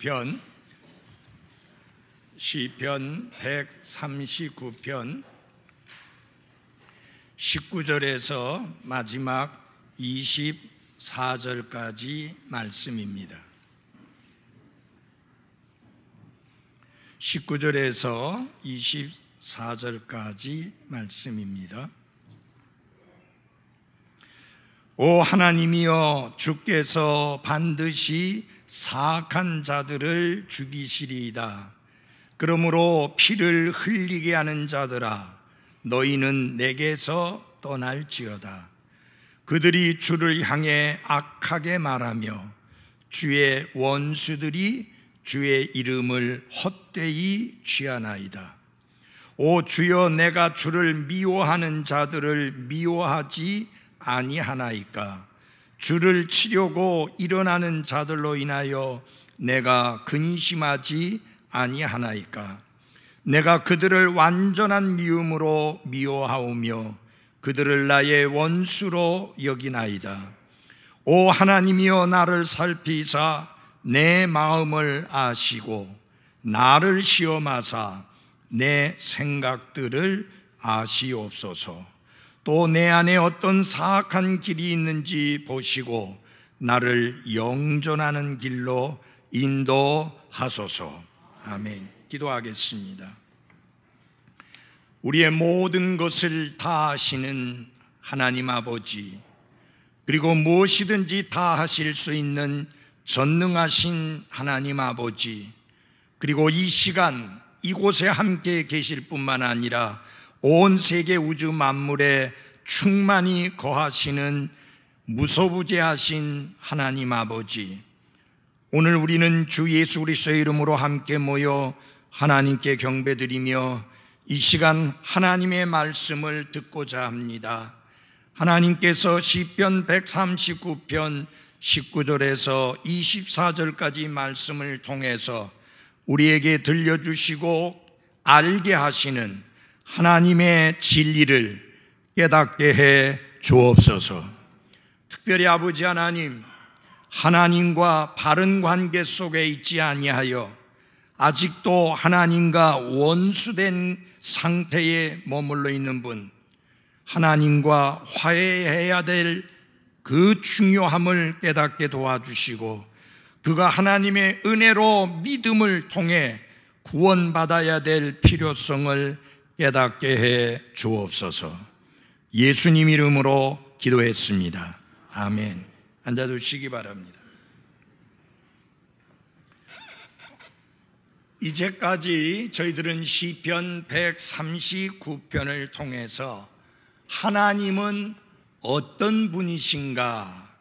139편 시편 139편 19절에서 마지막 24절까지 말씀입니다. 19절에서 24절까지 말씀입니다. 오 하나님이여, 주께서 반드시 사악한 자들을 죽이시리이다. 그러므로 피를 흘리게 하는 자들아, 너희는 내게서 떠날지어다. 그들이 주를 향해 악하게 말하며 주의 원수들이 주의 이름을 헛되이 취하나이다. 오 주여, 내가 주를 미워하는 자들을 미워하지 아니하나이까? 주를 치려고 일어나는 자들로 인하여 내가 근심하지 아니하나이까? 내가 그들을 완전한 미움으로 미워하오며 그들을 나의 원수로 여기나이다. 오 하나님이여, 나를 살피사 내 마음을 아시고 나를 시험하사 내 생각들을 아시옵소서. 또 내 안에 어떤 사악한 길이 있는지 보시고 나를 영존하는 길로 인도하소서. 아멘. 기도하겠습니다. 우리의 모든 것을 다 아시는 하나님 아버지, 그리고 무엇이든지 다 하실 수 있는 전능하신 하나님 아버지, 그리고 이 시간 이곳에 함께 계실 뿐만 아니라 온 세계 우주 만물에 충만히 거하시는 무소부재하신 하나님 아버지, 오늘 우리는 주 예수 그리스도의 이름으로 함께 모여 하나님께 경배드리며 이 시간 하나님의 말씀을 듣고자 합니다. 하나님께서 시편 139편 19절에서 24절까지 말씀을 통해서 우리에게 들려주시고 알게 하시는 하나님의 진리를 깨닫게 해 주옵소서. 특별히 아버지 하나님, 하나님과 바른 관계 속에 있지 아니하여 아직도 하나님과 원수된 상태에 머물러 있는 분, 하나님과 화해해야 될 그 중요함을 깨닫게 도와주시고 그가 하나님의 은혜로 믿음을 통해 구원받아야 될 필요성을 깨닫게 해 주옵소서. 예수님 이름으로 기도했습니다. 아멘. 앉아두시기 바랍니다. 이제까지 저희들은 시편 139편을 통해서 하나님은 어떤 분이신가,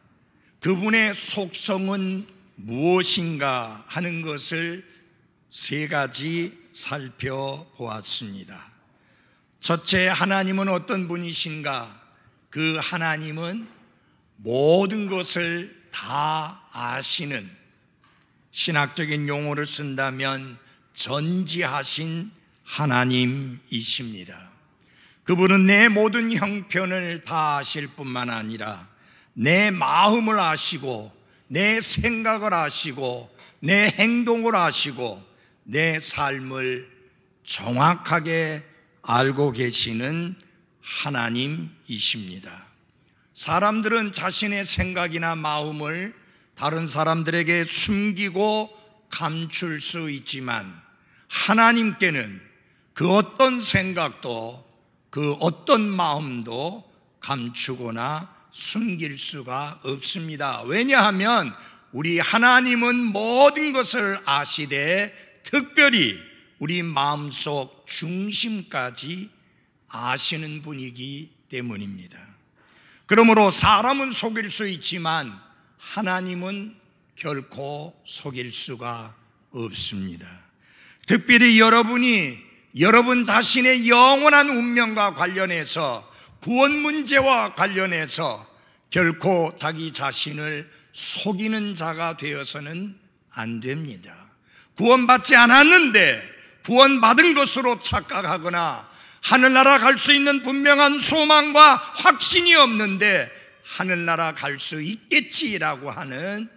그분의 속성은 무엇인가 하는 것을 세 가지 살펴보았습니다. 첫째, 하나님은 어떤 분이신가? 그 하나님은 모든 것을 다 아시는, 신학적인 용어를 쓴다면 전지하신 하나님이십니다. 그분은 내 모든 형편을 다 아실 뿐만 아니라 내 마음을 아시고 내 생각을 아시고 내 행동을 아시고 내 삶을 정확하게 알고 계시는 하나님이십니다. 사람들은 자신의 생각이나 마음을 다른 사람들에게 숨기고 감출 수 있지만 하나님께는 그 어떤 생각도 그 어떤 마음도 감추거나 숨길 수가 없습니다. 왜냐하면 우리 하나님은 모든 것을 아시되 특별히 우리 마음속 중심까지 아시는 분이기 때문입니다. 그러므로 사람은 속일 수 있지만 하나님은 결코 속일 수가 없습니다. 특별히 여러분 자신의 영원한 운명과 관련해서, 구원 문제와 관련해서 결코 자기 자신을 속이는 자가 되어서는 안 됩니다. 구원받지 않았는데 구원받은 것으로 착각하거나 하늘나라 갈 수 있는 분명한 소망과 확신이 없는데 하늘나라 갈 수 있겠지라고 하는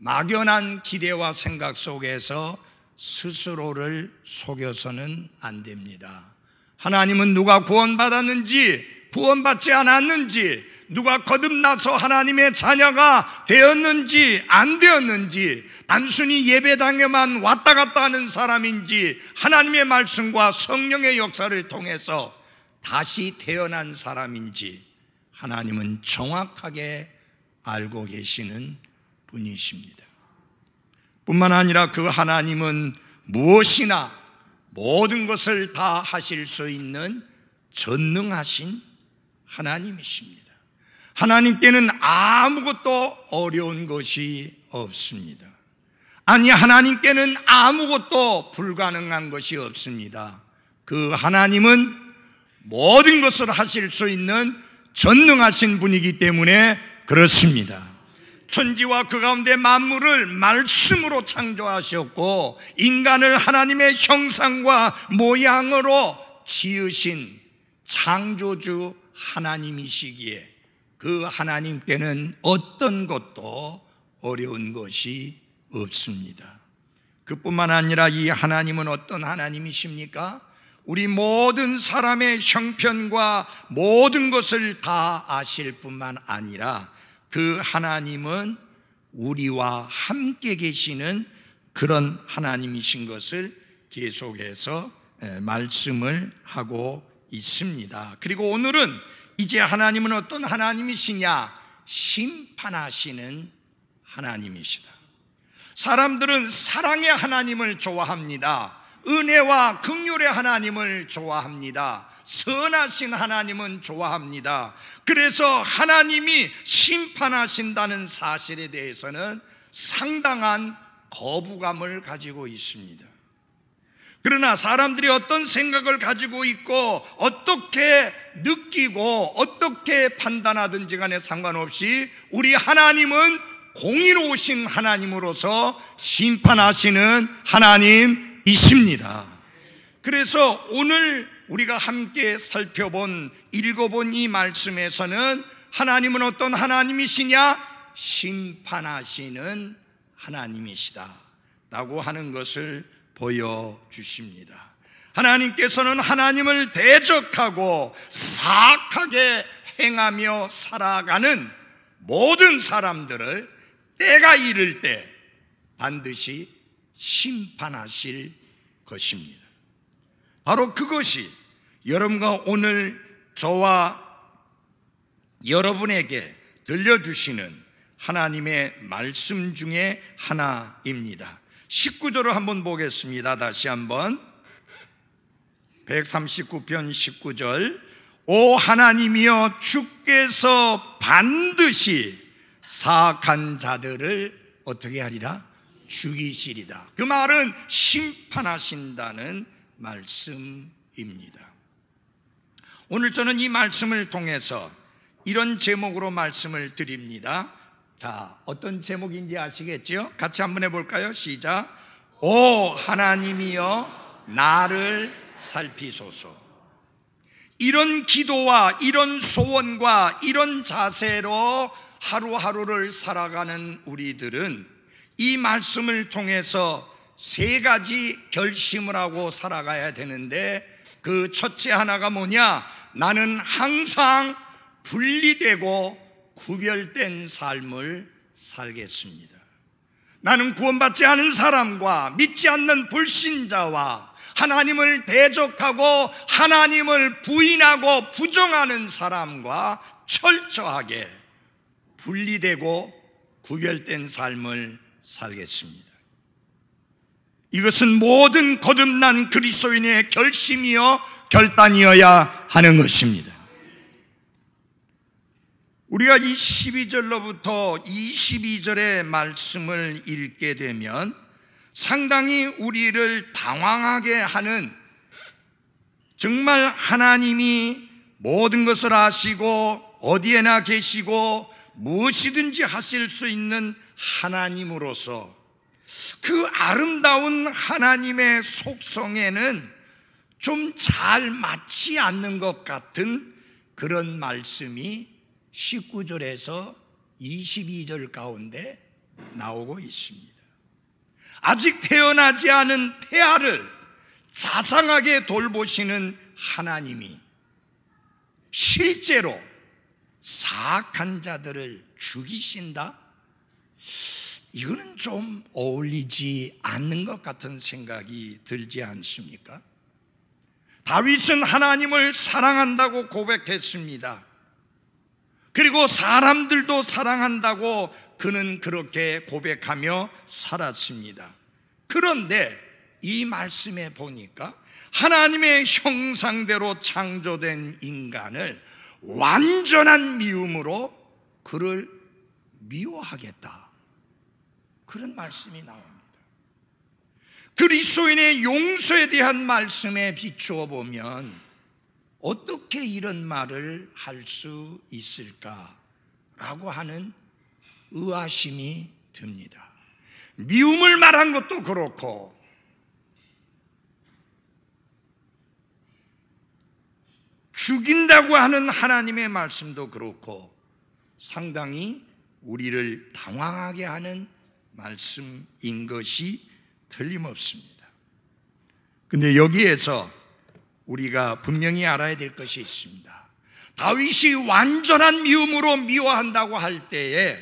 막연한 기대와 생각 속에서 스스로를 속여서는 안 됩니다. 하나님은 누가 구원받았는지, 구원받지 않았는지, 누가 거듭나서 하나님의 자녀가 되었는지 안 되었는지, 단순히 예배당에만 왔다 갔다 하는 사람인지, 하나님의 말씀과 성령의 역사를 통해서 다시 태어난 사람인지 하나님은 정확하게 알고 계시는 분이십니다. 뿐만 아니라 그 하나님은 무엇이나 모든 것을 다 하실 수 있는 전능하신 하나님이십니다. 하나님께는 아무것도 어려운 것이 없습니다. 아니, 하나님께는 아무것도 불가능한 것이 없습니다. 그 하나님은 모든 것을 하실 수 있는 전능하신 분이기 때문에 그렇습니다. 천지와 그 가운데 만물을 말씀으로 창조하셨고 인간을 하나님의 형상과 모양으로 지으신 창조주 하나님이시기에 그 하나님께는 어떤 것도 어려운 것이 없습니다. 그뿐만 아니라 이 하나님은 어떤 하나님이십니까? 우리 모든 사람의 형편과 모든 것을 다 아실 뿐만 아니라 그 하나님은 우리와 함께 계시는 그런 하나님이신 것을 계속해서 말씀을 하고 있습니다. 그리고 오늘은 이제 하나님은 어떤 하나님이시냐? 심판하시는 하나님이시다. 사람들은 사랑의 하나님을 좋아합니다. 은혜와 긍휼의 하나님을 좋아합니다. 선하신 하나님은 좋아합니다. 그래서 하나님이 심판하신다는 사실에 대해서는 상당한 거부감을 가지고 있습니다. 그러나 사람들이 어떤 생각을 가지고 있고 어떻게 느끼고 어떻게 판단하든지 간에 상관없이 우리 하나님은 공의로우신 하나님으로서 심판하시는 하나님이십니다. 그래서 오늘 우리가 함께 읽어본 이 말씀에서는 하나님은 어떤 하나님이시냐? 심판하시는 하나님이시다 라고 하는 것을 보여주십니다. 하나님께서는 하나님을 대적하고 사악하게 행하며 살아가는 모든 사람들을 때가 이를 때 반드시 심판하실 것입니다. 바로 그것이 여러분과 오늘 저와 여러분에게 들려주시는 하나님의 말씀 중에 하나입니다. 19절을 한번 보겠습니다. 다시 한번 139편 19절 오 하나님이여 주께서 반드시 사악한 자들을 어떻게 하리라? 죽이시리다. 그 말은 심판하신다는 말씀입니다. 오늘 저는 이 말씀을 통해서 이런 제목으로 말씀을 드립니다. 자, 어떤 제목인지 아시겠죠? 같이 한번 해볼까요? 시작. 오 하나님이여 나를 살피소서. 이런 기도와 이런 소원과 이런 자세로 하루하루를 살아가는 우리들은 이 말씀을 통해서 세 가지 결심을 하고 살아가야 되는데 그 첫째 하나가 뭐냐? 나는 항상 분리되고 구별된 삶을 살겠습니다. 나는 구원받지 않은 사람과 믿지 않는 불신자와 하나님을 대적하고 하나님을 부인하고 부정하는 사람과 철저하게 분리되고 구별된 삶을 살겠습니다. 이것은 모든 거듭난 그리스도인의 결심이요 결단이어야 하는 것입니다. 우리가 이 12절로부터 22절의 말씀을 읽게 되면 상당히 우리를 당황하게 하는, 정말 하나님이 모든 것을 아시고 어디에나 계시고 무엇이든지 하실 수 있는 하나님으로서 그 아름다운 하나님의 속성에는 좀 잘 맞지 않는 것 같은 그런 말씀이 19절에서 22절 가운데 나오고 있습니다. 아직 태어나지 않은 태아를 자상하게 돌보시는 하나님이 실제로 사악한 자들을 죽이신다? 이거는 좀 어울리지 않는 것 같은 생각이 들지 않습니까? 다윗은 하나님을 사랑한다고 고백했습니다. 그리고 사람들도 사랑한다고 그는 그렇게 고백하며 살았습니다. 그런데 이 말씀에 보니까 하나님의 형상대로 창조된 인간을 완전한 미움으로 그를 미워하겠다, 그런 말씀이 나옵니다. 그리스도인의 용서에 대한 말씀에 비추어 보면 어떻게 이런 말을 할 수 있을까라고 하는 의아심이 듭니다. 미움을 말한 것도 그렇고 죽인다고 하는 하나님의 말씀도 그렇고 상당히 우리를 당황하게 하는 말씀인 것이 틀림없습니다. 그런데 여기에서 우리가 분명히 알아야 될 것이 있습니다. 다윗이 완전한 미움으로 미워한다고 할 때에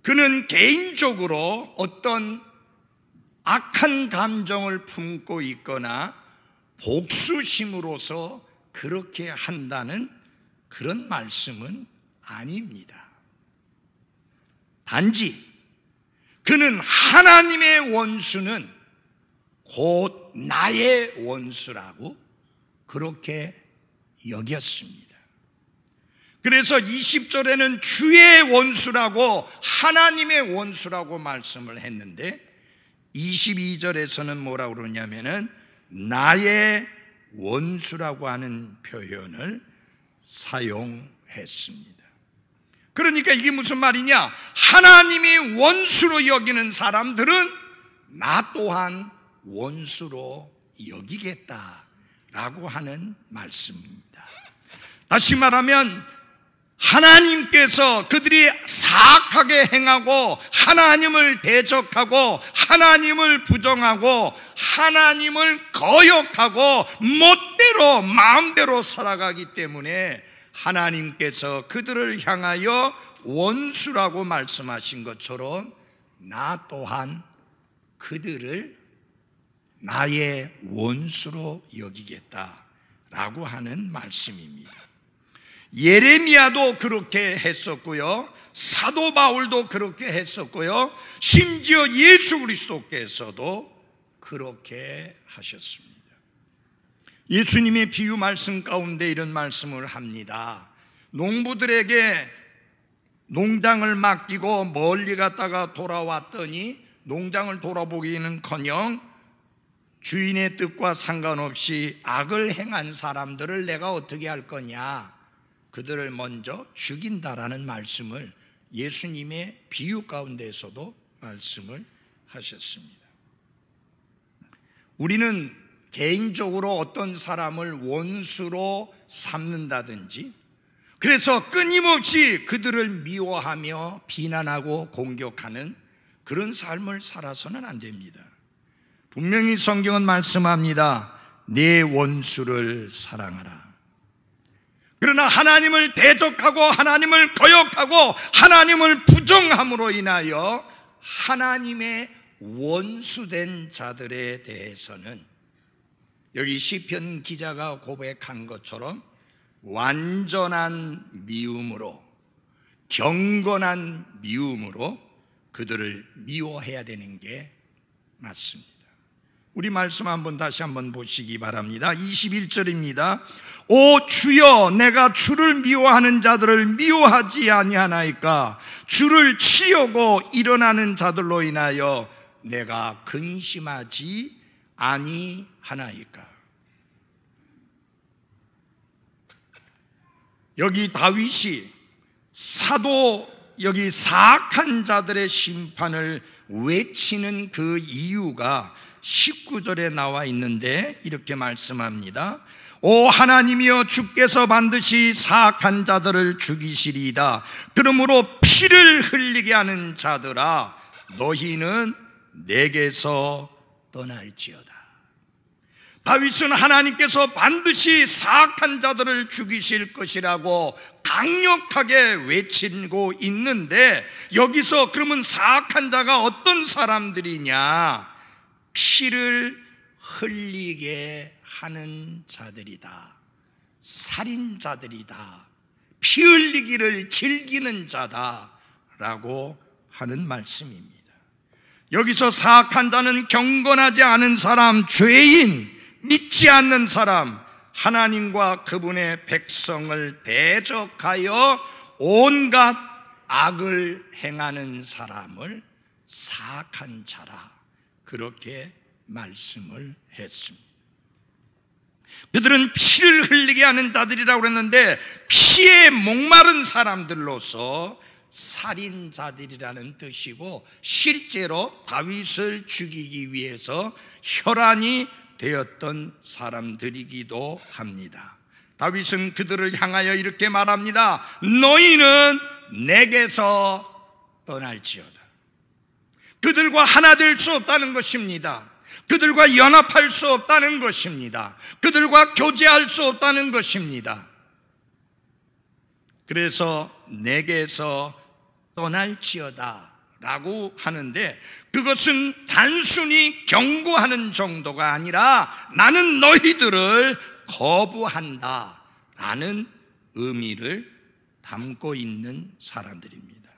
그는 개인적으로 어떤 악한 감정을 품고 있거나 복수심으로서 그렇게 한다는 그런 말씀은 아닙니다. 단지 그는 하나님의 원수는 곧 나의 원수라고 그렇게 여겼습니다. 그래서 20절에는 주의 원수라고 하나님의 원수라고 말씀을 했는데 22절에서는 뭐라고 그러냐면은 나의 원수라고 하는 표현을 사용했습니다. 그러니까 이게 무슨 말이냐? 하나님이 원수로 여기는 사람들은 나 또한 원수로 여기겠다라고 하는 말씀입니다. 다시 말하면 하나님께서 그들이 사악하게 행하고 하나님을 대적하고 하나님을 부정하고 하나님을 거역하고 멋대로 마음대로 살아가기 때문에 하나님께서 그들을 향하여 원수라고 말씀하신 것처럼 나 또한 그들을 나의 원수로 여기겠다라고 하는 말씀입니다. 예레미야도 그렇게 했었고요, 사도 바울도 그렇게 했었고요, 심지어 예수 그리스도께서도 그렇게 하셨습니다. 예수님의 비유 말씀 가운데 이런 말씀을 합니다. 농부들에게 농장을 맡기고 멀리 갔다가 돌아왔더니 농장을 돌아보기는커녕 주인의 뜻과 상관없이 악을 행한 사람들을 내가 어떻게 할 거냐, 그들을 먼저 죽인다라는 말씀을 예수님의 비유 가운데서도 말씀을 하셨습니다. 우리는 개인적으로 어떤 사람을 원수로 삼는다든지 그래서 끊임없이 그들을 미워하며 비난하고 공격하는 그런 삶을 살아서는 안 됩니다. 분명히 성경은 말씀합니다. 내 원수를 사랑하라. 그러나 하나님을 대적하고 하나님을 거역하고 하나님을 부정함으로 인하여 하나님의 원수된 자들에 대해서는 여기 시편 기자가 고백한 것처럼 완전한 미움으로, 경건한 미움으로 그들을 미워해야 되는 게 맞습니다. 우리 말씀 다시 한번 보시기 바랍니다. 21절입니다. 오 주여, 내가 주를 미워하는 자들을 미워하지 아니하나이까? 주를 치려고 일어나는 자들로 인하여 내가 근심하지 아니하나이까? 여기 다윗이 여기 사악한 자들의 심판을 외치는 그 이유가 19절에 나와 있는데 이렇게 말씀합니다. 오 하나님이여, 주께서 반드시 사악한 자들을 죽이시리이다. 그러므로 피를 흘리게 하는 자들아 너희는 내게서 떠날지어다. 다윗은 하나님께서 반드시 사악한 자들을 죽이실 것이라고 강력하게 외치고 있는데, 여기서 그러면 사악한 자가 어떤 사람들이냐? 피를 흘리게 하는 자들이다. 살인자들이다. 피 흘리기를 즐기는 자다라고 하는 말씀입니다. 여기서 사악한 자는 경건하지 않은 사람, 죄인, 믿지 않는 사람, 하나님과 그분의 백성을 대적하여 온갖 악을 행하는 사람을 사악한 자라, 그렇게 말씀을 했습니다. 그들은 피를 흘리게 하는 자들이라고 그랬는데, 피에 목마른 사람들로서 살인자들이라는 뜻이고, 실제로 다윗을 죽이기 위해서 혈안이 되었던 사람들이기도 합니다. 다윗은 그들을 향하여 이렇게 말합니다. 너희는 내게서 떠날지어다. 그들과 하나 될 수 없다는 것입니다. 그들과 연합할 수 없다는 것입니다. 그들과 교제할 수 없다는 것입니다. 그래서 내게서 떠날지어다 라고 하는데, 그것은 단순히 경고하는 정도가 아니라 나는 너희들을 거부한다 라는 의미를 담고 있는 사람들입니다.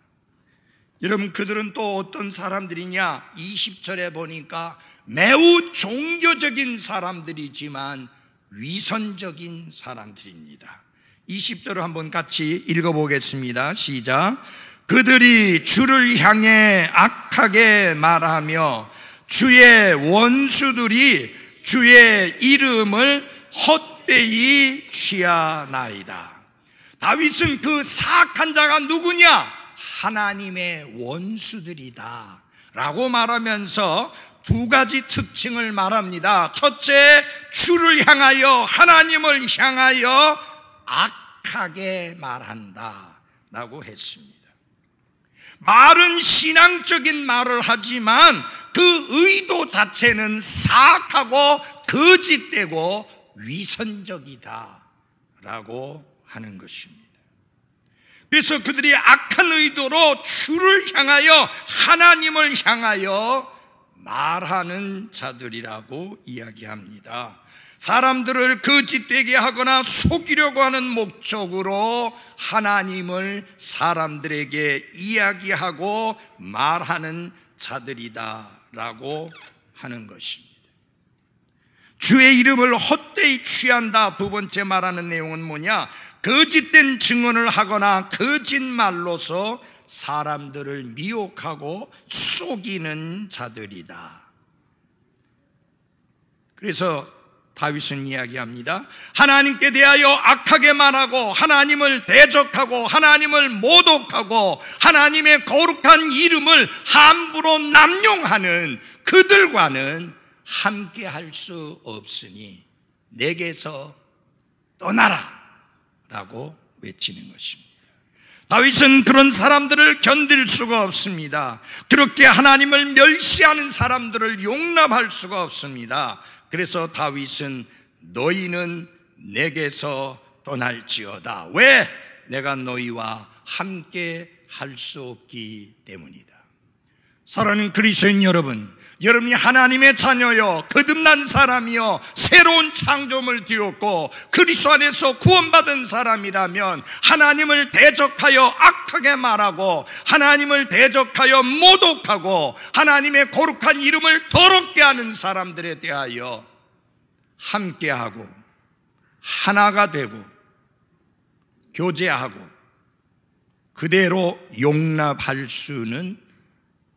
여러분, 그들은 또 어떤 사람들이냐? 20절에 보니까 매우 종교적인 사람들이지만 위선적인 사람들입니다. 20절을 한번 같이 읽어보겠습니다. 시작. 그들이 주를 향해 악하게 말하며 주의 원수들이 주의 이름을 헛되이 취하나이다. 다윗은 그 사악한 자가 누구냐? 하나님의 원수들이다 라고 말하면서 두 가지 특징을 말합니다. 첫째, 주를 향하여, 하나님을 향하여 악하게 말한다 라고 했습니다. 말은 신앙적인 말을 하지만 그 의도 자체는 사악하고 거짓되고 위선적이다 라고 하는 것입니다. 그래서 그들이 악한 의도로 주를 향하여, 하나님을 향하여 말하는 자들이라고 이야기합니다. 사람들을 거짓되게 하거나 속이려고 하는 목적으로 하나님을 사람들에게 이야기하고 말하는 자들이다라고 하는 것입니다. 주의 이름을 헛되이 취한다. 두 번째 말하는 내용은 뭐냐? 거짓된 증언을 하거나 거짓말로서 사람들을 미혹하고 속이는 자들이다. 그래서 다윗은 이야기합니다. 하나님께 대하여 악하게 말하고 하나님을 대적하고 하나님을 모독하고 하나님의 거룩한 이름을 함부로 남용하는 그들과는 함께 할 수 없으니 내게서 떠나라 라고 외치는 것입니다. 다윗은 그런 사람들을 견딜 수가 없습니다. 그렇게 하나님을 멸시하는 사람들을 용납할 수가 없습니다. 그래서 다윗은 너희는 내게서 떠날지어다. 왜? 내가 너희와 함께 할 수 없기 때문이다. 사랑하는 그리스도인 여러분, 여러분이 하나님의 자녀여, 거듭난 사람이여, 새로운 창조물 되었고 그리스도 안에서 구원받은 사람이라면 하나님을 대적하여 악하게 말하고 하나님을 대적하여 모독하고 하나님의 거룩한 이름을 더럽게 하는 사람들에 대하여 함께하고 하나가 되고 교제하고 그대로 용납할 수는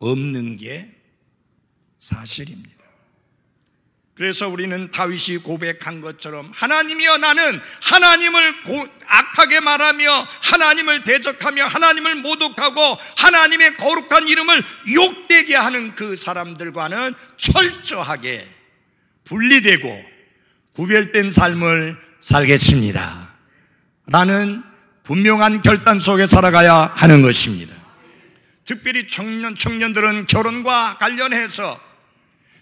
없는 게 사실입니다. 그래서 우리는 다윗이 고백한 것처럼 하나님이여, 나는 하나님을 악하게 말하며 하나님을 대적하며 하나님을 모독하고 하나님의 거룩한 이름을 욕되게 하는 그 사람들과는 철저하게 분리되고 구별된 삶을 살겠습니다 라는 분명한 결단 속에 살아가야 하는 것입니다. 특별히 청년들은 결혼과 관련해서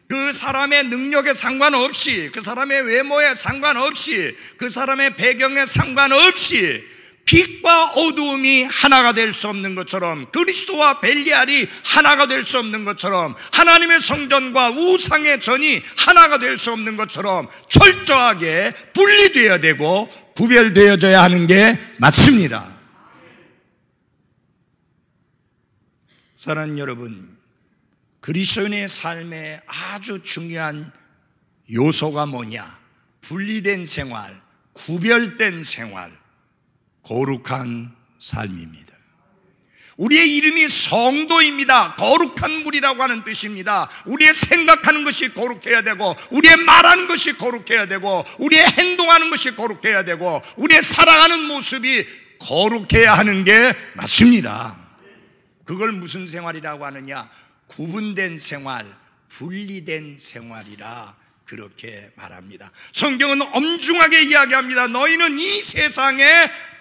그 사람의 능력에 상관없이, 그 사람의 외모에 상관없이, 그 사람의 배경에 상관없이 빛과 어두움이 하나가 될 수 없는 것처럼, 그리스도와 벨리알이 하나가 될 수 없는 것처럼, 하나님의 성전과 우상의 전이 하나가 될 수 없는 것처럼 철저하게 분리되어야 되고 구별되어져야 하는 게 맞습니다. 사랑하는 여러분, 그리스도인의 삶에 아주 중요한 요소가 뭐냐? 분리된 생활, 구별된 생활, 거룩한 삶입니다. 우리의 이름이 성도입니다. 거룩한 물이라고 하는 뜻입니다. 우리의 생각하는 것이 거룩해야 되고, 우리의 말하는 것이 거룩해야 되고, 우리의 행동하는 것이 거룩해야 되고, 우리의 살아가는 모습이 거룩해야 하는 게 맞습니다. 그걸 무슨 생활이라고 하느냐? 구분된 생활, 분리된 생활이라 그렇게 말합니다. 성경은 엄중하게 이야기합니다. 너희는 이 세상에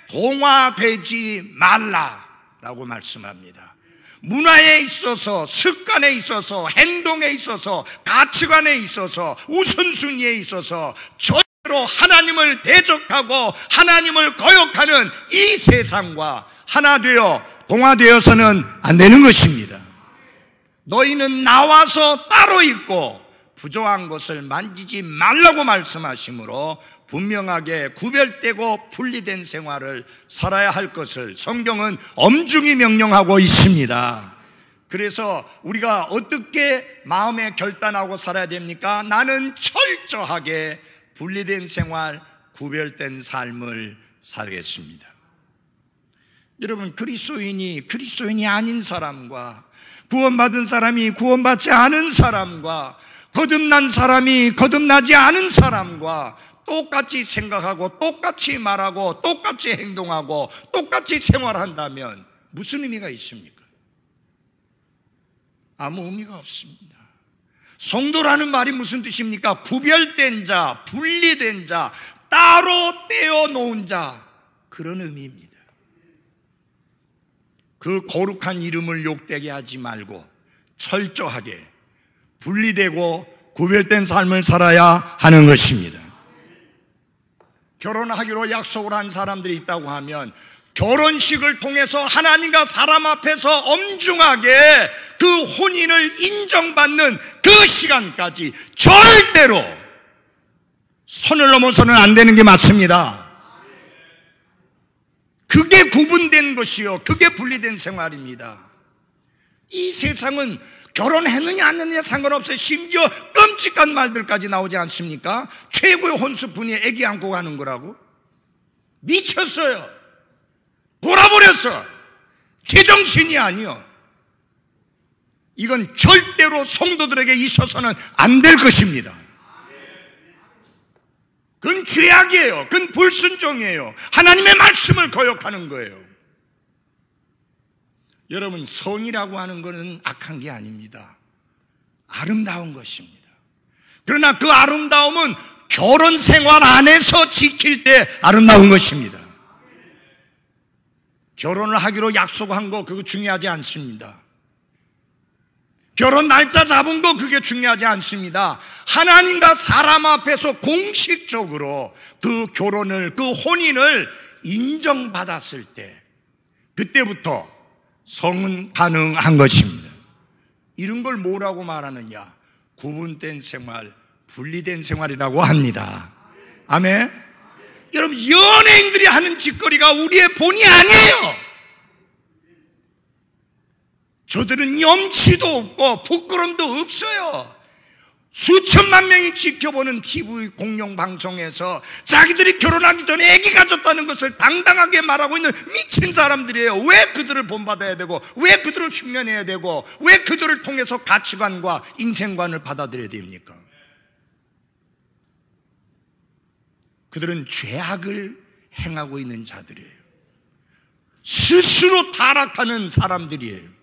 동화되지 말라라고 말씀합니다. 문화에 있어서, 습관에 있어서, 행동에 있어서, 가치관에 있어서, 우선순위에 있어서 절대로 하나님을 대적하고 하나님을 거역하는 이 세상과 하나 되어 동화되어서는 안 되는 것입니다. 너희는 나와서 따로 있고 부정한 것을 만지지 말라고 말씀하시므로 분명하게 구별되고 분리된 생활을 살아야 할 것을 성경은 엄중히 명령하고 있습니다. 그래서 우리가 어떻게 마음에 결단하고 살아야 됩니까? 나는 철저하게 분리된 생활, 구별된 삶을 살겠습니다. 여러분, 그리스도인이 아닌 사람과 구원받은 사람이 구원받지 않은 사람과 거듭난 사람이 거듭나지 않은 사람과 똑같이 생각하고 똑같이 말하고 똑같이 행동하고 똑같이 생활한다면 무슨 의미가 있습니까? 아무 의미가 없습니다. 성도라는 말이 무슨 뜻입니까? 구별된 자, 분리된 자, 따로 떼어놓은 자, 그런 의미입니다. 그 거룩한 이름을 욕되게 하지 말고 철저하게 분리되고 구별된 삶을 살아야 하는 것입니다. 결혼하기로 약속을 한 사람들이 있다고 하면 결혼식을 통해서 하나님과 사람 앞에서 엄중하게 그 혼인을 인정받는 그 시간까지 절대로 선을 넘어서는 안 되는 게 맞습니다. 그게 구분된 것이요, 그게 분리된 생활입니다. 이 세상은 결혼했느냐 안 했느냐 상관없어요. 심지어 끔찍한 말들까지 나오지 않습니까? 최고의 혼수분이 애기 안고 가는 거라고? 미쳤어요. 돌아버렸어. 제정신이 아니요. 이건 절대로 성도들에게 있어서는 안 될 것입니다. 그건 죄악이에요. 그건 불순종이에요. 하나님의 말씀을 거역하는 거예요. 여러분, 성이라고 하는 것은 악한 게 아닙니다. 아름다운 것입니다. 그러나 그 아름다움은 결혼 생활 안에서 지킬 때 아름다운 것입니다. 결혼을 하기로 약속한 거 그거 중요하지 않습니다. 결혼 날짜 잡은 거 그게 중요하지 않습니다. 하나님과 사람 앞에서 공식적으로 그 결혼을, 그 혼인을 인정받았을 때 그때부터 성은 가능한 것입니다. 이런 걸 뭐라고 말하느냐? 구분된 생활, 분리된 생활이라고 합니다. 아멘. 여러분, 연예인들이 하는 짓거리가 우리의 본이 아니에요. 저들은 염치도 없고 부끄럼도 없어요. 수천만 명이 지켜보는 TV 공영 방송에서 자기들이 결혼하기 전에 아기 가졌다는 것을 당당하게 말하고 있는 미친 사람들이에요. 왜 그들을 본받아야 되고, 왜 그들을 흉내내야 되고, 왜 그들을 통해서 가치관과 인생관을 받아들여야 됩니까? 그들은 죄악을 행하고 있는 자들이에요. 스스로 타락하는 사람들이에요.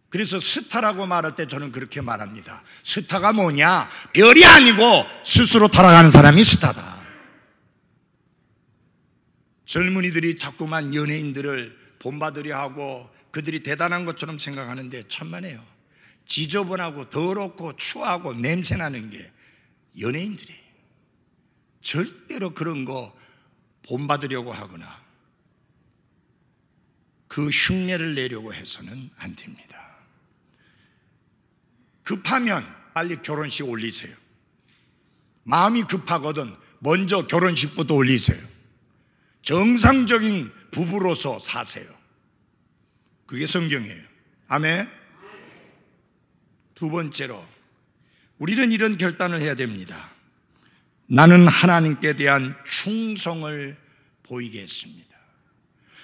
그래서 스타라고 말할 때 저는 그렇게 말합니다. 스타가 뭐냐? 별이 아니고 스스로 타락하는 사람이 스타다. 젊은이들이 자꾸만 연예인들을 본받으려 하고 그들이 대단한 것처럼 생각하는데 천만에요. 지저분하고 더럽고 추하고 냄새나는 게 연예인들이에요. 절대로 그런 거 본받으려고 하거나 그 흉내를 내려고 해서는 안 됩니다. 급하면 빨리 결혼식 올리세요. 마음이 급하거든 먼저 결혼식부터 올리세요. 정상적인 부부로서 사세요. 그게 성경이에요. 아멘. 두 번째로 우리는 이런 결단을 해야 됩니다. 나는 하나님께 대한 충성을 보이겠습니다.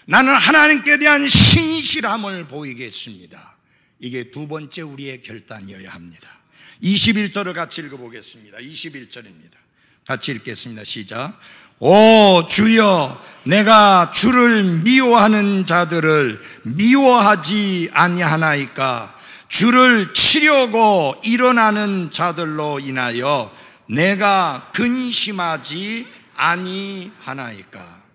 나는 하나님께 대한 신실함을 보이겠습니다. 이게 두 번째 우리의 결단이어야 합니다. 21절을 같이 읽어보겠습니다. 21절입니다. 같이 읽겠습니다. 시작. 오 주여, 내가 주를 미워하는 자들을 미워하지 아니하나이까? 주를 치려고 일어나는 자들로 인하여 내가 근심하지 아니하나이까?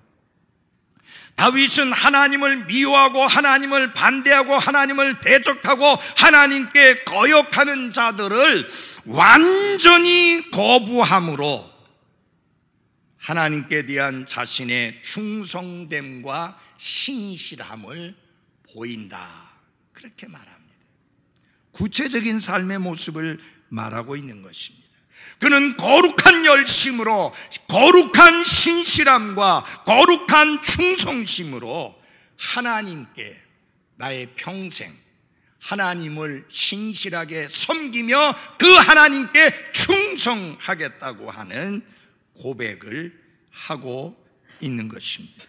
다윗은 하나님을 미워하고 하나님을 반대하고 하나님을 대적하고 하나님께 거역하는 자들을 완전히 거부함으로 하나님께 대한 자신의 충성됨과 신실함을 보인다, 그렇게 말합니다. 구체적인 삶의 모습을 말하고 있는 것입니다. 그는 거룩한 열심으로, 거룩한 신실함과 거룩한 충성심으로 하나님께 나의 평생 하나님을 신실하게 섬기며 그 하나님께 충성하겠다고 하는 고백을 하고 있는 것입니다.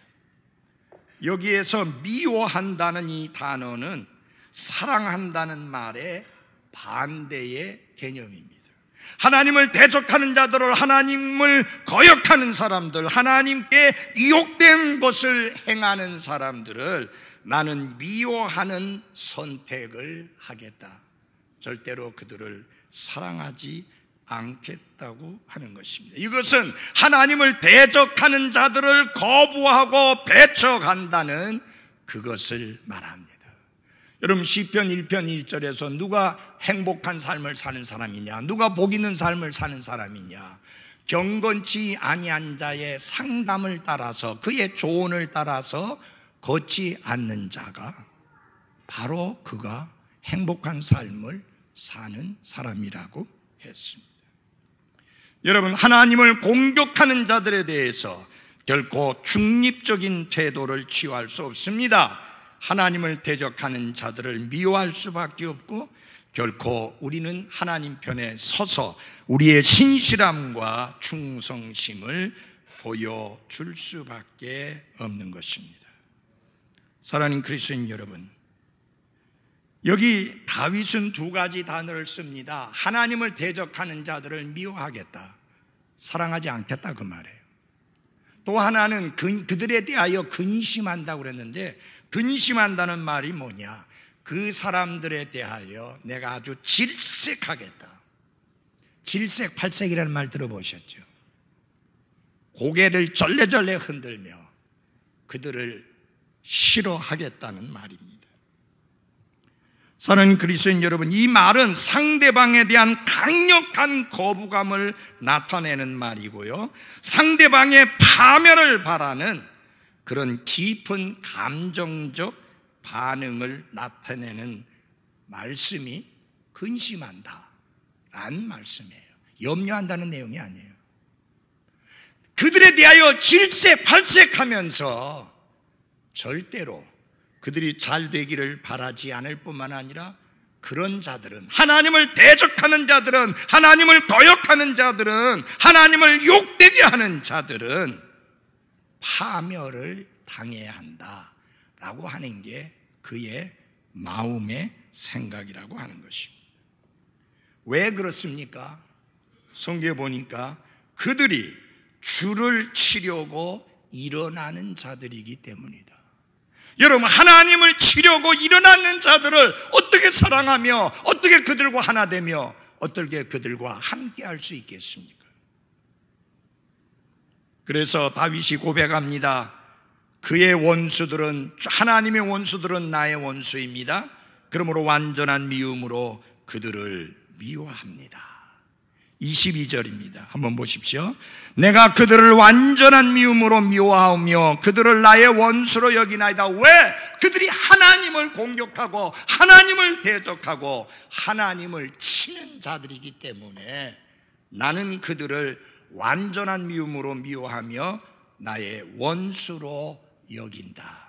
여기에서 미워한다는 이 단어는 사랑한다는 말의 반대의 개념입니다. 하나님을 대적하는 자들을, 하나님을 거역하는 사람들, 하나님께 유혹된 것을 행하는 사람들을 나는 미워하는 선택을 하겠다. 절대로 그들을 사랑하지 않겠다고 하는 것입니다. 이것은 하나님을 대적하는 자들을 거부하고 배척한다는 그것을 말합니다. 여러분, 시편 1편 1절에서 누가 행복한 삶을 사는 사람이냐, 누가 복 있는 삶을 사는 사람이냐, 경건치 아니한 자의 상담을 따라서, 그의 조언을 따라서 걷지 않는 자가 바로 그가 행복한 삶을 사는 사람이라고 했습니다. 여러분, 하나님을 공격하는 자들에 대해서 결코 중립적인 태도를 취할 수 없습니다. 하나님을 대적하는 자들을 미워할 수밖에 없고, 결코 우리는 하나님 편에 서서 우리의 신실함과 충성심을 보여줄 수밖에 없는 것입니다. 사랑하는 그리스도인 여러분, 여기 다윗은 두 가지 단어를 씁니다. 하나님을 대적하는 자들을 미워하겠다, 사랑하지 않겠다, 그 말이에요. 또 하나는 그들에 대하여 근심한다고 그랬는데, 근심한다는 말이 뭐냐? 그 사람들에 대하여 내가 아주 질색하겠다. 질색팔색이라는 말 들어보셨죠? 고개를 절레절레 흔들며 그들을 싫어하겠다는 말입니다. 사랑하는 그리스도인 여러분, 이 말은 상대방에 대한 강력한 거부감을 나타내는 말이고요, 상대방의 파멸을 바라는 그런 깊은 감정적 반응을 나타내는 말씀이 근심한다 라는 말씀이에요. 염려한다는 내용이 아니에요. 그들에 대하여 질색팔색하면서 절대로 그들이 잘 되기를 바라지 않을 뿐만 아니라, 그런 자들은, 하나님을 대적하는 자들은, 하나님을 거역하는 자들은, 하나님을 욕되게 하는 자들은 파멸을 당해야 한다라고 하는 게 그의 마음의 생각이라고 하는 것입니다. 왜 그렇습니까? 성경에 보니까 그들이 주를 치려고 일어나는 자들이기 때문이다. 여러분, 하나님을 치려고 일어나는 자들을 어떻게 사랑하며, 어떻게 그들과 하나 되며, 어떻게 그들과 함께 할 수 있겠습니까? 그래서 다윗이 고백합니다. 그의 원수들은, 하나님의 원수들은 나의 원수입니다. 그러므로 완전한 미움으로 그들을 미워합니다. 22절입니다. 한번 보십시오. 내가 그들을 완전한 미움으로 미워하며 그들을 나의 원수로 여기나이다. 왜? 그들이 하나님을 공격하고 하나님을 대적하고 하나님을 치는 자들이기 때문에 나는 그들을 완전한 미움으로 미워하며 나의 원수로 여긴다.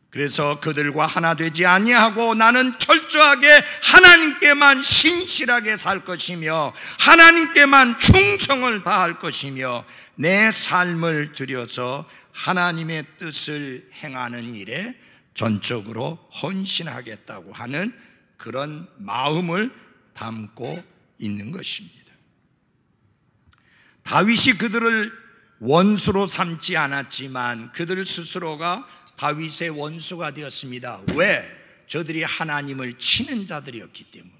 그래서 그들과 하나 되지 아니하고 나는 철저하게 하나님께만 신실하게 살 것이며 하나님께만 충성을 다할 것이며 내 삶을 들여서 하나님의 뜻을 행하는 일에 전적으로 헌신하겠다고 하는 그런 마음을 담고 있는 것입니다. 다윗이 그들을 원수로 삼지 않았지만 그들 스스로가 다윗의 원수가 되었습니다. 왜? 저들이 하나님을 치는 자들이었기 때문에.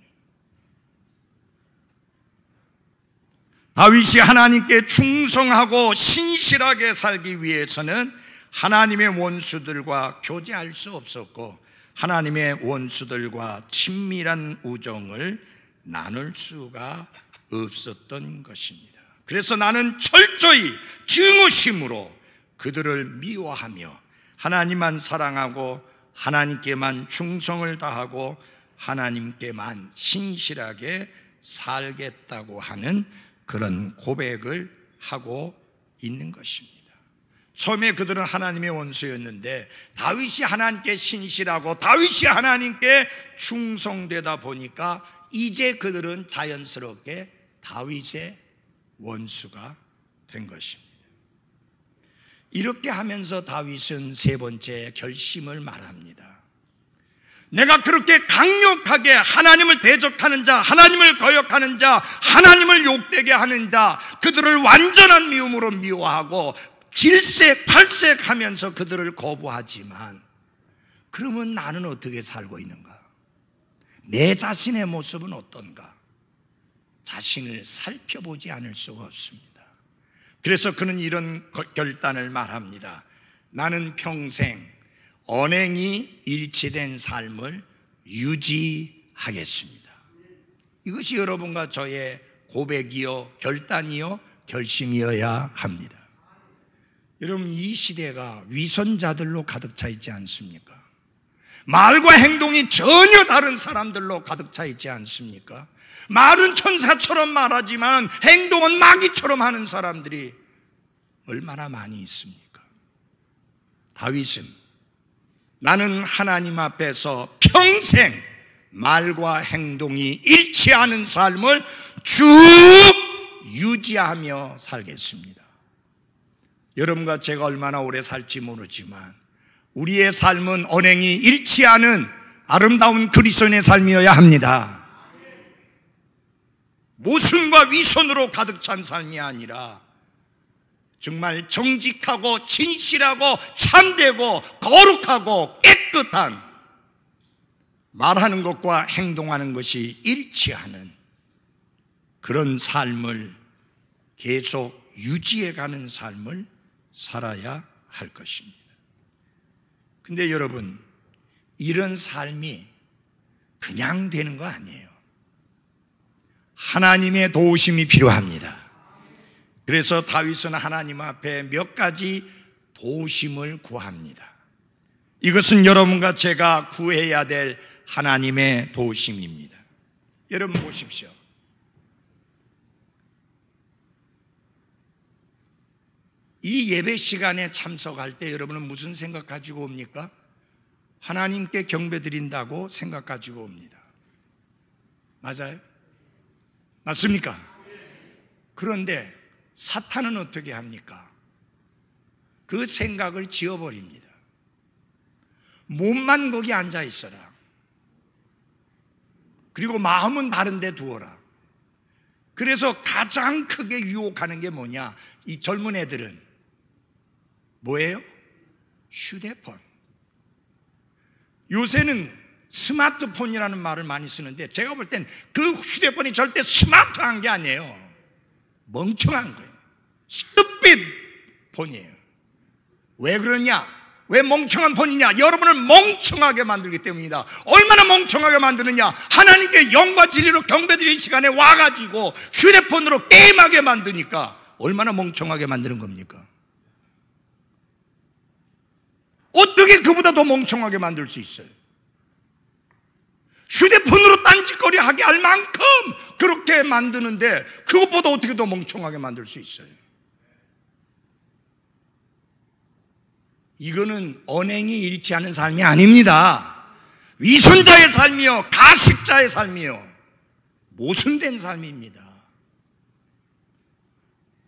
다윗이 하나님께 충성하고 신실하게 살기 위해서는 하나님의 원수들과 교제할 수 없었고 하나님의 원수들과 친밀한 우정을 나눌 수가 없었던 것입니다. 그래서 나는 철저히 증오심으로 그들을 미워하며 하나님만 사랑하고 하나님께만 충성을 다하고 하나님께만 신실하게 살겠다고 하는 그런 고백을 하고 있는 것입니다. 처음에 그들은 하나님의 원수였는데 다윗이 하나님께 신실하고 다윗이 하나님께 충성되다 보니까 이제 그들은 자연스럽게 다윗의 원수가 된 것입니다. 이렇게 하면서 다윗은 세 번째 결심을 말합니다. 내가 그렇게 강력하게 하나님을 대적하는 자, 하나님을 거역하는 자, 하나님을 욕되게 하는 자, 그들을 완전한 미움으로 미워하고 질색팔색하면서 그들을 거부하지만 그러면 나는 어떻게 살고 있는가? 내 자신의 모습은 어떤가? 자신을 살펴보지 않을 수가 없습니다. 그래서 그는 이런 결단을 말합니다. 나는 평생 언행이 일치된 삶을 유지하겠습니다. 이것이 여러분과 저의 고백이요, 결단이요, 결심이어야 합니다. 여러분, 이 시대가 위선자들로 가득 차 있지 않습니까? 말과 행동이 전혀 다른 사람들로 가득 차 있지 않습니까? 말은 천사처럼 말하지만 행동은 마귀처럼 하는 사람들이 얼마나 많이 있습니까? 다윗은 나는 하나님 앞에서 평생 말과 행동이 일치하는 삶을 쭉 유지하며 살겠습니다. 여러분과 제가 얼마나 오래 살지 모르지만 우리의 삶은 언행이 일치하는 아름다운 그리스도인의 삶이어야 합니다. 모순과 위선으로 가득 찬 삶이 아니라 정말 정직하고 진실하고 참되고 거룩하고 깨끗한 말하는 것과 행동하는 것이 일치하는 그런 삶을 계속 유지해가는 삶을 살아야 할 것입니다. 근데 여러분, 이런 삶이 그냥 되는 거 아니에요. 하나님의 도우심이 필요합니다. 그래서 다윗은 하나님 앞에 몇 가지 도우심을 구합니다. 이것은 여러분과 제가 구해야 될 하나님의 도우심입니다. 여러분 보십시오. 이 예배 시간에 참석할 때 여러분은 무슨 생각 가지고 옵니까? 하나님께 경배 드린다고 생각 가지고 옵니다. 맞아요? 맞습니까? 그런데 사탄은 어떻게 합니까? 그 생각을 지워버립니다. 몸만 거기 앉아 있어라. 그리고 마음은 다른 데 두어라. 그래서 가장 크게 유혹하는 게 뭐냐? 이 젊은 애들은 뭐예요? 휴대폰. 요새는 스마트폰이라는 말을 많이 쓰는데 제가 볼 땐 그 휴대폰이 절대 스마트한 게 아니에요. 멍청한 거예요. 스피드 폰이에요. 왜 그러냐? 왜 멍청한 폰이냐? 여러분을 멍청하게 만들기 때문이다. 얼마나 멍청하게 만드느냐? 하나님께 영과 진리로 경배드리는 시간에 와가지고 휴대폰으로 게임하게 만드니까 얼마나 멍청하게 만드는 겁니까? 어떻게 그보다 더 멍청하게 만들 수 있어요? 휴대폰으로 딴짓거리 하게 할 만큼 그렇게 만드는데 그것보다 어떻게 더 멍청하게 만들 수 있어요? 이거는 언행이 일치 않은 삶이 아닙니다. 위선자의 삶이요, 가식자의 삶이요, 모순된 삶입니다.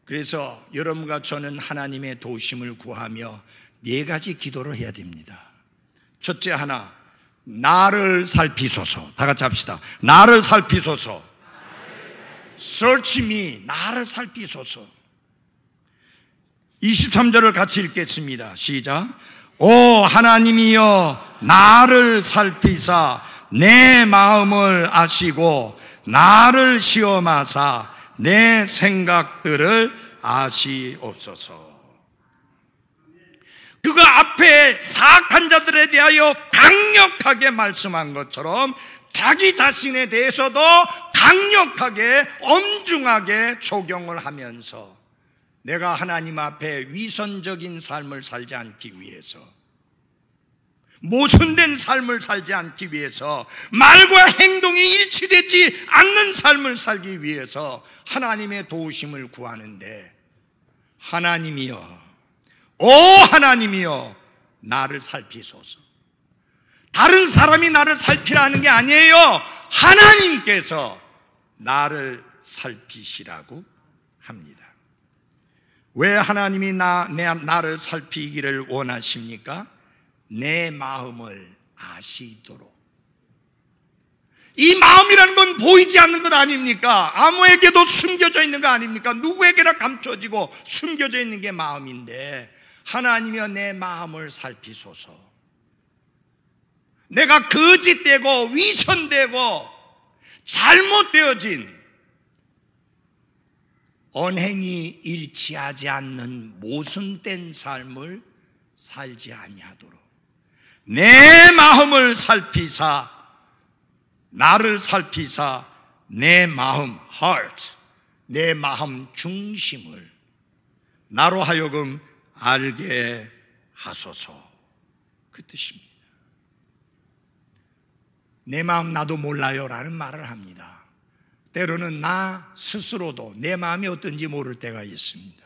그래서 여러분과 저는 하나님의 도우심을 구하며 4가지 기도를 해야 됩니다. 첫째 하나, 나를 살피소서. 다 같이 합시다. 나를 살피소서. Search me. 나를 살피소서. 23절을 같이 읽겠습니다. 시작. 오 하나님이여 나를 살피사 내 마음을 아시고 나를 시험하사 내 생각들을 아시옵소서. 그가 앞에 사악한 자들에 대하여 강력하게 말씀한 것처럼 자기 자신에 대해서도 강력하게 엄중하게 적용을 하면서 내가 하나님 앞에 위선적인 삶을 살지 않기 위해서, 모순된 삶을 살지 않기 위해서, 말과 행동이 일치되지 않는 삶을 살기 위해서 하나님의 도우심을 구하는데, 하나님이여, 오 하나님이여 나를 살피소서. 다른 사람이 나를 살피라는 게 아니에요. 하나님께서 나를 살피시라고 합니다. 왜 하나님이 나를 살피기를 원하십니까? 내 마음을 아시도록. 이 마음이라는 건 보이지 않는 것 아닙니까? 아무에게도 숨겨져 있는 거 아닙니까? 누구에게나 감춰지고 숨겨져 있는 게 마음인데, 하나님이여 내 마음을 살피소서. 내가 거짓되고 위선되고 잘못되어진 언행이 일치하지 않는 모순된 삶을 살지 아니하도록 내 마음을 살피사, 나를 살피사 내 마음 heart, 내 마음 중심을 나로 하여금 알게 하소서. 그 뜻입니다. 내 마음 나도 몰라요 라는 말을 합니다. 때로는 나 스스로도 내 마음이 어떤지 모를 때가 있습니다.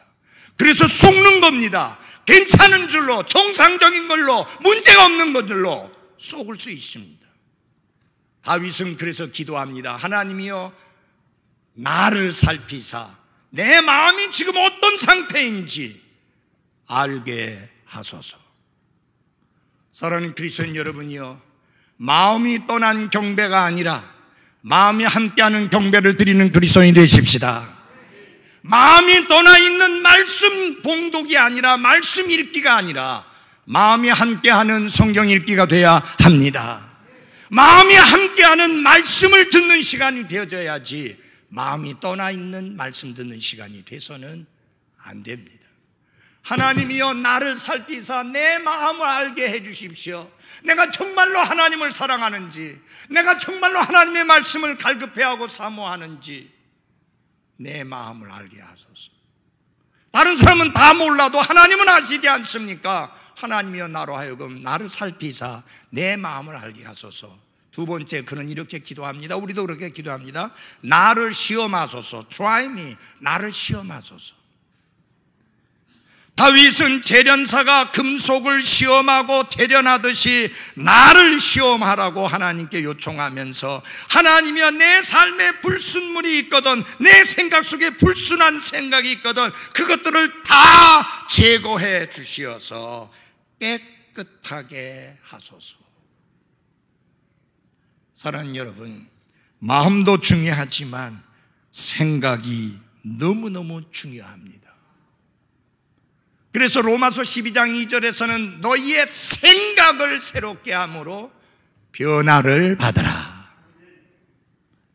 그래서 속는 겁니다. 괜찮은 줄로, 정상적인 걸로, 문제가 없는 것들로 속을 수 있습니다. 다윗은 그래서 기도합니다. 하나님이여 나를 살피사 내 마음이 지금 어떤 상태인지 알게 하소서. 사랑하는 그리스도인 여러분이여, 마음이 떠난 경배가 아니라 마음이 함께하는 경배를 드리는 그리스도인이 되십시다. 마음이 떠나 있는 말씀 봉독이 아니라, 말씀 읽기가 아니라 마음이 함께하는 성경 읽기가 돼야 합니다. 마음이 함께하는 말씀을 듣는 시간이 되어져야지 마음이 떠나 있는 말씀 듣는 시간이 돼서는 안 됩니다. 하나님이여 나를 살피사 내 마음을 알게 해 주십시오. 내가 정말로 하나님을 사랑하는지, 내가 정말로 하나님의 말씀을 갈급해하고 사모하는지 내 마음을 알게 하소서. 다른 사람은 다 몰라도 하나님은 아시지 않습니까? 하나님이여 나로 하여금 나를 살피사 내 마음을 알게 하소서. 두 번째, 그는 이렇게 기도합니다. 우리도 그렇게 기도합니다. 나를 시험하소서. Try me. 나를 시험하소서. 다윗은 재련사가 금속을 시험하고 재련하듯이 나를 시험하라고 하나님께 요청하면서, 하나님이여 내 삶에 불순물이 있거든, 내 생각 속에 불순한 생각이 있거든 그것들을 다 제거해 주시어서 깨끗하게 하소서. 사랑하는 여러분, 마음도 중요하지만 생각이 너무너무 중요합니다. 그래서 로마서 12장 2절에서는 너희의 생각을 새롭게 함으로 변화를 받으라.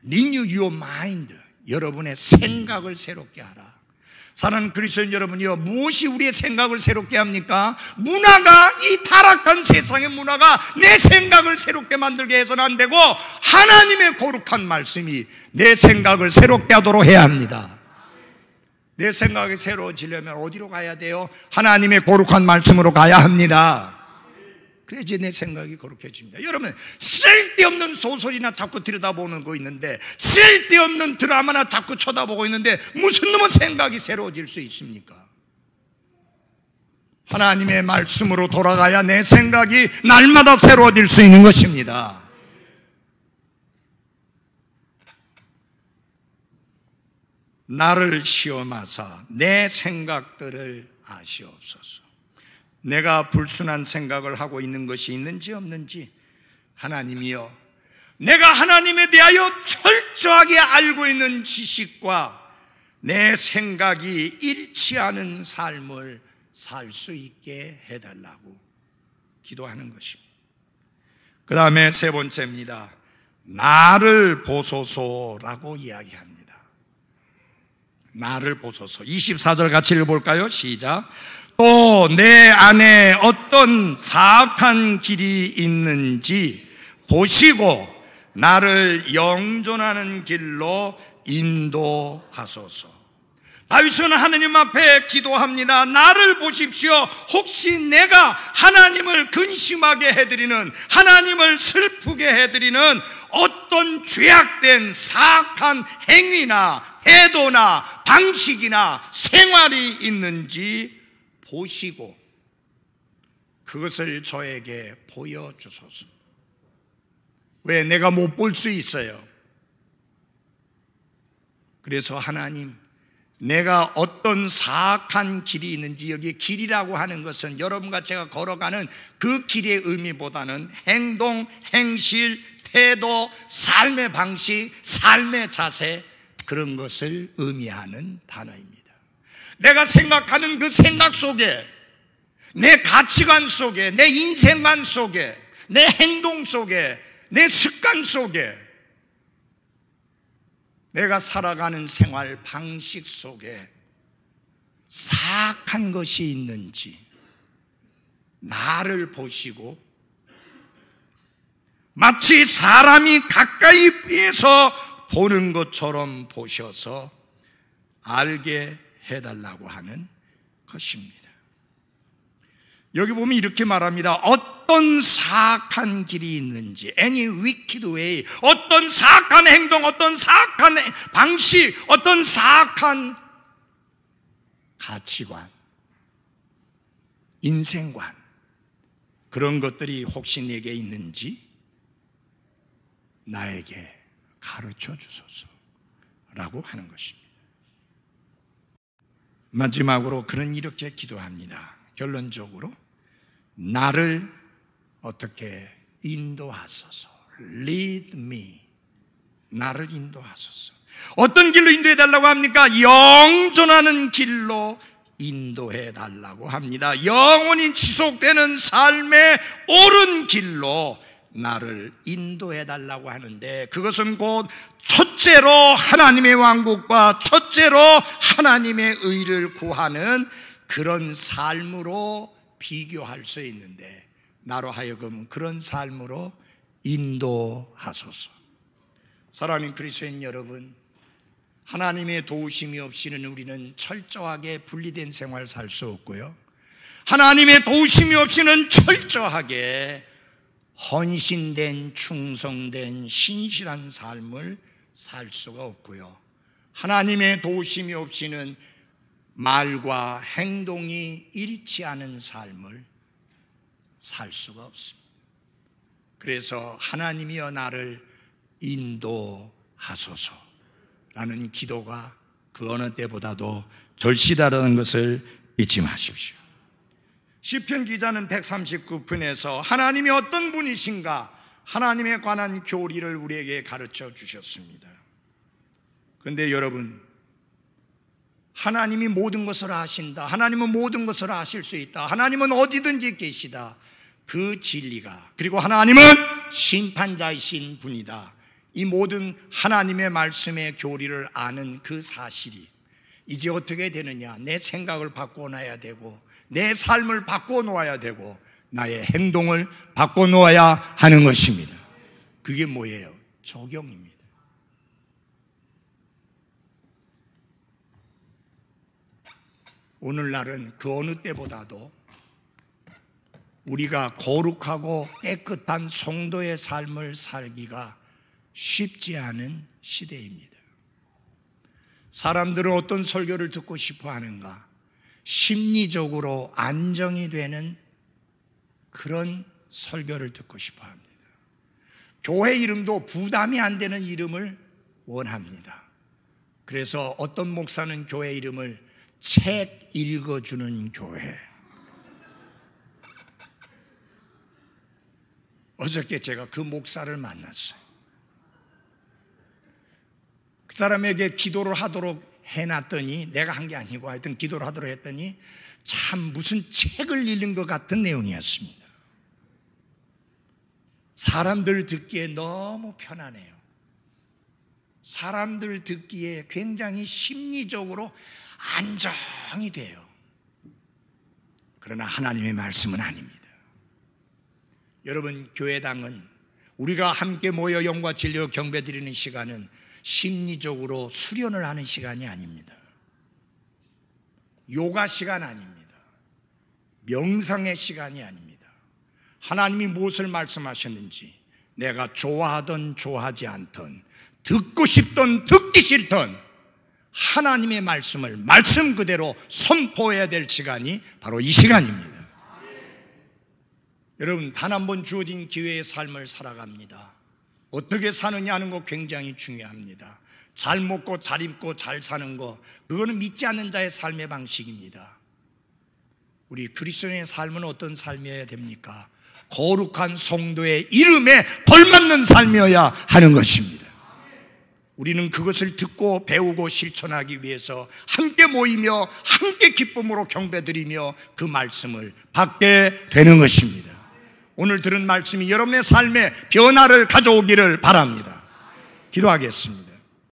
Renew your mind. 여러분의 생각을 새롭게 하라. 사랑하는 그리스도인 여러분이요, 무엇이 우리의 생각을 새롭게 합니까? 문화가, 이 타락한 세상의 문화가 내 생각을 새롭게 만들게 해서는 안 되고, 하나님의 거룩한 말씀이 내 생각을 새롭게 하도록 해야 합니다. 내 생각이 새로워지려면 어디로 가야 돼요? 하나님의 거룩한 말씀으로 가야 합니다. 그래야지 내 생각이 거룩해집니다. 여러분, 쓸데없는 소설이나 자꾸 들여다보는 거 있는데, 쓸데없는 드라마나 자꾸 쳐다보고 있는데 무슨 놈의 생각이 새로워질 수 있습니까? 하나님의 말씀으로 돌아가야 내 생각이 날마다 새로워질 수 있는 것입니다. 나를 시험하사 내 생각들을 아시옵소서. 내가 불순한 생각을 하고 있는 것이 있는지 없는지, 하나님이여, 내가 하나님에 대하여 철저하게 알고 있는 지식과 내 생각이 일치하는 삶을 살 수 있게 해달라고 기도하는 것입니다. 그 다음에 세 번째입니다. 나를 보소서라고 이야기합니다. 나를 보소서. 24절 같이 읽어볼까요? 시작. 또 내 안에 어떤 사악한 길이 있는지 보시고 나를 영존하는 길로 인도하소서. 다윗은 하나님 앞에 기도합니다. 나를 보십시오. 혹시 내가 하나님을 근심하게 해드리는, 하나님을 슬프게 해드리는 어떤 죄악된 사악한 행위나 태도나 방식이나 생활이 있는지 보시고 그것을 저에게 보여주소서. 왜? 내가 못 볼 수 있어요. 그래서 하나님, 내가 어떤 사악한 길이 있는지, 여기 길이라고 하는 것은 여러분과 제가 걸어가는 그 길의 의미보다는 행동, 행실, 태도, 삶의 방식, 삶의 자세, 그런 것을 의미하는 단어입니다. 내가 생각하는 그 생각 속에, 내 가치관 속에, 내 인생관 속에, 내 행동 속에, 내 습관 속에, 내가 살아가는 생활 방식 속에 사악한 것이 있는지 나를 보시고, 마치 사람이 가까이에서 보는 것처럼 보셔서 알게 해달라고 하는 것입니다. 여기 보면 이렇게 말합니다. 어떤 사악한 길이 있는지, any wicked way, 어떤 사악한 행동, 어떤 사악한 방식, 어떤 사악한 가치관, 인생관, 그런 것들이 혹시 내게 있는지 나에게 가르쳐 주소서 라고 하는 것입니다. 마지막으로 그는 이렇게 기도합니다. 결론적으로 나를 어떻게 인도하소서. Lead me. 나를 인도하소서. 어떤 길로 인도해 달라고 합니까? 영존하는 길로 인도해 달라고 합니다. 영원히 지속되는 삶의 옳은 길로 나를 인도해 달라고 하는데, 그것은 곧 첫째로 하나님의 왕국과 첫째로 하나님의 의를 구하는 그런 삶으로 비교할 수 있는데, 나로 하여금 그런 삶으로 인도하소서. 사랑하는 그리스도인 여러분, 하나님의 도우심이 없이는 우리는 철저하게 분리된 생활 살 수 없고요, 하나님의 도우심이 없이는 철저하게 헌신된, 충성된, 신실한 삶을 살 수가 없고요, 하나님의 도우심이 없이는 말과 행동이 일치하는 삶을 살 수가 없습니다. 그래서 하나님이여 나를 인도하소서라는 기도가 그 어느 때보다도 절실하다는 것을 잊지 마십시오. 시편 기자는 139편에서 하나님이 어떤 분이신가, 하나님에 관한 교리를 우리에게 가르쳐 주셨습니다. 그런데 여러분, 하나님이 모든 것을 아신다, 하나님은 모든 것을 아실 수 있다, 하나님은 어디든지 계시다, 그 진리가, 그리고 하나님은 심판자이신 분이다, 이 모든 하나님의 말씀의 교리를 아는 그 사실이 이제 어떻게 되느냐? 내 생각을 바꿔놔야 되고 내 삶을 바꿔놓아야 되고 나의 행동을 바꿔놓아야 하는 것입니다. 그게 뭐예요? 적용입니다. 오늘날은 그 어느 때보다도 우리가 거룩하고 깨끗한 성도의 삶을 살기가 쉽지 않은 시대입니다. 사람들은 어떤 설교를 듣고 싶어 하는가? 심리적으로 안정이 되는 그런 설교를 듣고 싶어 합니다. 교회 이름도 부담이 안 되는 이름을 원합니다. 그래서 어떤 목사는 교회 이름을 책 읽어주는 교회. 어저께 제가 그 목사를 만났어요. 그 사람에게 기도를 하도록 해놨더니, 내가 한 게 아니고 하여튼 기도를 하도록 했더니 참 무슨 책을 읽는 것 같은 내용이었습니다. 사람들 듣기에 너무 편안해요. 사람들 듣기에 굉장히 심리적으로 안정이 돼요. 그러나 하나님의 말씀은 아닙니다. 여러분, 교회당은 우리가 함께 모여 영과 진리와 경배 드리는 시간은 심리적으로 수련을 하는 시간이 아닙니다. 요가 시간 아닙니다. 명상의 시간이 아닙니다. 하나님이 무엇을 말씀하셨는지 내가 좋아하든 좋아하지 않든 듣고 싶든 듣기 싫든 하나님의 말씀을 말씀 그대로 선포해야 될 시간이 바로 이 시간입니다. 여러분, 단 한 번 주어진 기회의 삶을 살아갑니다. 어떻게 사느냐 하는 거 굉장히 중요합니다. 잘 먹고 잘 입고 잘 사는 거, 그거는 믿지 않는 자의 삶의 방식입니다. 우리 그리스도인의 삶은 어떤 삶이어야 됩니까? 거룩한 성도의 이름에 걸맞는 삶이어야 하는 것입니다. 우리는 그것을 듣고 배우고 실천하기 위해서 함께 모이며 함께 기쁨으로 경배드리며 그 말씀을 받게 되는 것입니다. 오늘 들은 말씀이 여러분의 삶에 변화를 가져오기를 바랍니다. 기도하겠습니다.